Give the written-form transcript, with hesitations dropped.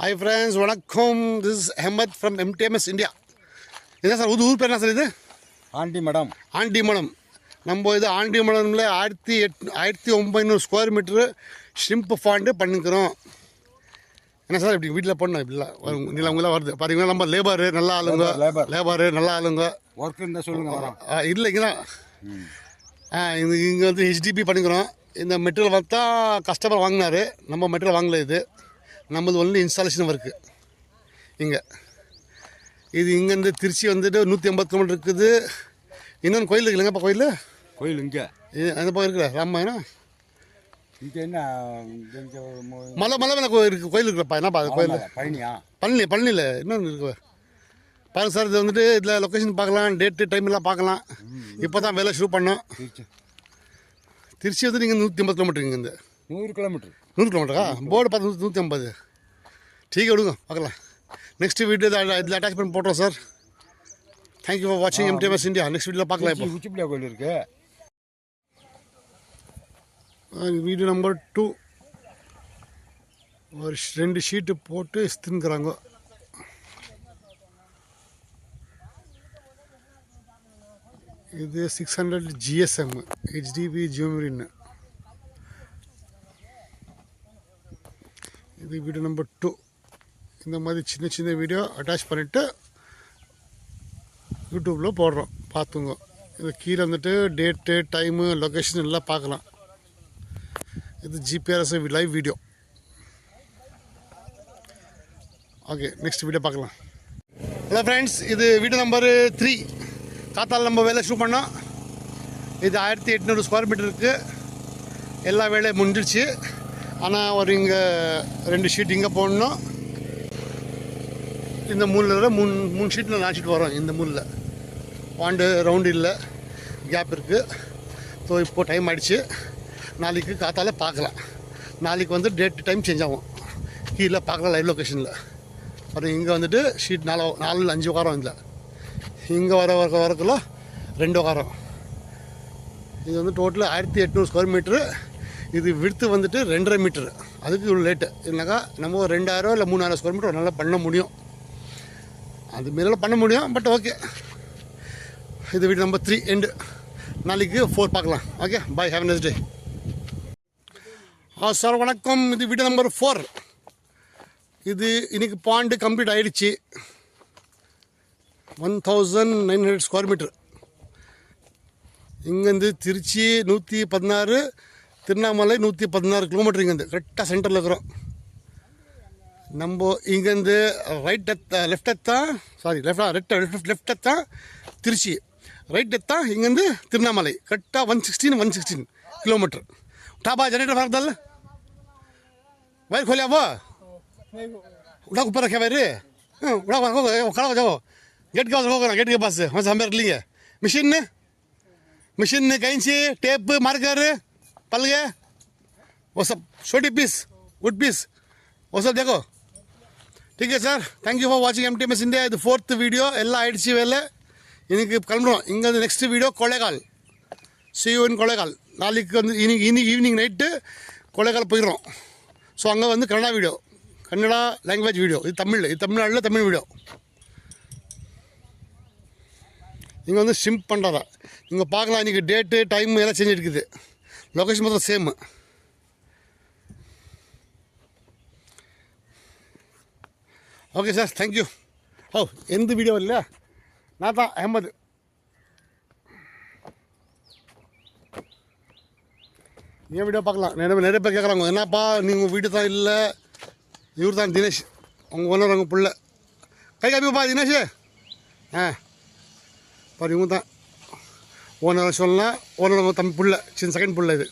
Hi friends, Vanakkam. This is Ahmed from MTMS India. This is ஊர் பேர் என்ன sir இது? ஆண்டிமடம். ஆண்டிமடம். நம்ம இது ஆண்டிமடம்ல 1900 ஸ்கொயர் மீட்டர் ஷ்ரிம்ப் ஃபாண்டு பண்ணிக்கிறோம். என்ன சார் இப்படி வீட்டில் பண்ணோம் இப்படிலாம் நிலவங்களாம் வருது பாருங்களா. நம்ம லேபரு நல்ல ஆளுங்க, லேபரு நல்ல ஆளுங்க. ஒர்க் இருந்தால் சொல்லுங்கள் வரோம். இல்லைங்க தான் இங்கே வந்து ஹெச்டிபி பண்ணிக்கிறோம். இந்த மெட்டீரியல் பார்த்தா கஸ்டமர் வாங்கினார், நம்ம மெட்டீரியல் வாங்கல. இது நம்மளது ஒன்லி இன்ஸ்டாலேஷன் ஒர்க்கு. இங்கே இது இங்கேருந்து திருச்சி வந்துட்டு 180 கிலோமீட்டர் இருக்குது. இன்னொன்று கோயில் இருக்கு இல்லைங்கப்பா, கோயில் இங்கே இது அந்த பக்கம் இருக்குல்ல ராமாயணம். இங்கே என்ன மலை மேலே இருக்குது, கோயில் இருக்குல்லப்பா. என்னப்பா அது கோயில்? பழனியா? பழனியில் இன்னொன்று இருக்கு பாருங்க சார். இது வந்துட்டு இதில் லொக்கேஷன் பார்க்கலாம், டேட்டு டைம் எல்லாம் பார்க்கலாம். இப்போ தான் வேலை ஷூட் பண்ணோம். திருச்சி வந்து நீங்கள் 180 கிலோமீட்டர் இங்கேருந்து 100 கிலோமீட்டர். 100 கிலோமீட்டரா? போர்டு பார்த்து 150. ठीक விடுங்க பார்க்கலாம். நெக்ஸ்ட் வீடியோ இதில் அட்டாச் பண்ணி போட்டுறோம் சார். தேங்க்யூ ஃபார் வாட்சிங் MTMS இந்தியா. நெக்ஸ்ட் வீடியோவில் பார்க்கலாம். இப்போ உச்சிப்பிள்ளை கோயில் இருக்கு. வீடியோ நம்பர் 2 ஒரு 2 ஷீட்டு போட்டு தின்னுக்குறாங்க. இது 600 GSM HDB ஜியோமெரின்னு. இது வீடியோ நம்பர் 2. இந்த மாதிரி சின்ன சின்ன வீடியோ அட்டாச் பண்ணிவிட்டு யூடியூப்பில் போடுறோம், பார்த்துங்க. இது கீழே வந்துட்டு டேட்டு டைமு லொக்கேஷன் எல்லாம் பார்க்கலாம். இது GPRS live video. Okay, next video பார்க்கலாம். ஹலோ ஃப்ரெண்ட்ஸ், இது வீடியோ நம்பர் 3. காத்தால் நம்ம வேலை ஷூட் பண்ணோம். இது 1800 ஸ்கொயர் மீட்டர் இருக்குது. எல்லா வேலையும் முடிஞ்சிடுச்சு. ஆனால் ஒரு இங்கே 2 ஷீட் இங்கே போடணும். இந்த மூணில் மூணு ஷீட்டில் 4 ஷீட் வரும். இந்த மூணில் பாண்டு ரவுண்டு இல்லை, கேப் இருக்குது. ஸோ இப்போது டைம் ஆகிடுச்சு. நாளைக்கு காத்தால் பார்க்கலாம். நாளைக்கு வந்து டேட் டைம் சேஞ்ச் ஆகும். கீழே பார்க்கலாம் லைவ் லொக்கேஷனில். அப்புறம் இங்கே வந்துட்டு ஷீட் 4-5 உட்காரம். இல்லை இங்கே வரக்குள்ள 2 உட்காரம். இது வந்து டோட்டல் 1800 ஸ்கொயர் மீட்ரு. இது விடுத்து வந்துட்டு 2.5 மீட்ரு. அதுக்கு இவ்வளோ லேட்டு இல்லைனாக்கா நம்ம 2000 இல்லை 3000 ஸ்கொயர் மீட்டர் நல்லா பண்ண முடியும். அது மாரிலாம் பண்ண முடியும். பட் ஓகே, இது வீடியோ நம்பர் 3 எண்டு. நாளைக்கு 4 பார்க்கலாம். Okay, bye, have next day. Sir வணக்கம். இது வீடியோ நம்பர் 4. இது இன்னைக்கு பாண்டு கம்ப்ளீட் ஆகிடுச்சு. 1900 ஸ்கொயர் மீட்டர். இங்கேருந்து திருச்சி 116, திருவண்ணாமலை 116 கிலோமீட்டர். இங்கேருந்து கரெக்டாக சென்டரில் இருக்கிறோம். நம்ம இங்கேருந்து லெஃப்ட் எத்தான் திருச்சி, ரைட் எத்தான் இங்கேருந்து திருவண்ணாமலை. கரெக்டாக 116 किलोमीटर. ढाबा जनरेटर फाड़ दल वायर खोलिया वो उड़ा ऊपर रखे वायर उड़ा खड़ा हो जाओ. गेट के पास होगा, गेट के पास से हम सामने रख लेंगे. मशीन ने कहीं से टेप मार्कर पल गया, वो सब छोटी पीस वुड पीस वो सब देखो. ठीक है sir, thank you for watching MTMS India. இது 4th வீடியோ. எல்லாம் ஆயிடுச்சு வேலை. இன்னைக்கு கிளம்புறோம். இங்கே வந்து நெக்ஸ்ட் வீடியோ கொலைகால். see you in கொலைகால். நாளைக்கு வந்து இன்னைக்கு ஈவினிங் நைட்டு கொலைகால் போயிடுறோம். ஸோ அங்கே வந்து கன்னடா லாங்குவேஜ் வீடியோ. இது தமிழ்நாட்டில் தமிழ் வீடியோ. இங்கே வந்து ஷிம்ப் பண்ணுறதா இங்கே பார்க்கலாம். இன்றைக்கி டேட்டு டைம் எல்லாம் சேஞ்ச் இருக்குது. லொக்கேஷன் மொத்தம் சேமு. Okay sir, thank you. எந்த வீடியோ இல்லை, நான் தான் அஹமது. என் வீடியோ பார்க்கலாம். நிறைய பேர் கேட்குறாங்க, என்னப்பா நீங்கள் வீடியோ தான் இல்லை, இவர் தான் தினேஷ், அவங்க ஓனர், அவங்க பிள்ளை. கை காமிப்பா தினேஷ். பாரு, இவங்க தான் ஓனர் சொல்லலாம். ஓனர் தம்பி பிள்ளை, சின்ன செகண்ட் பிள்ளை இது.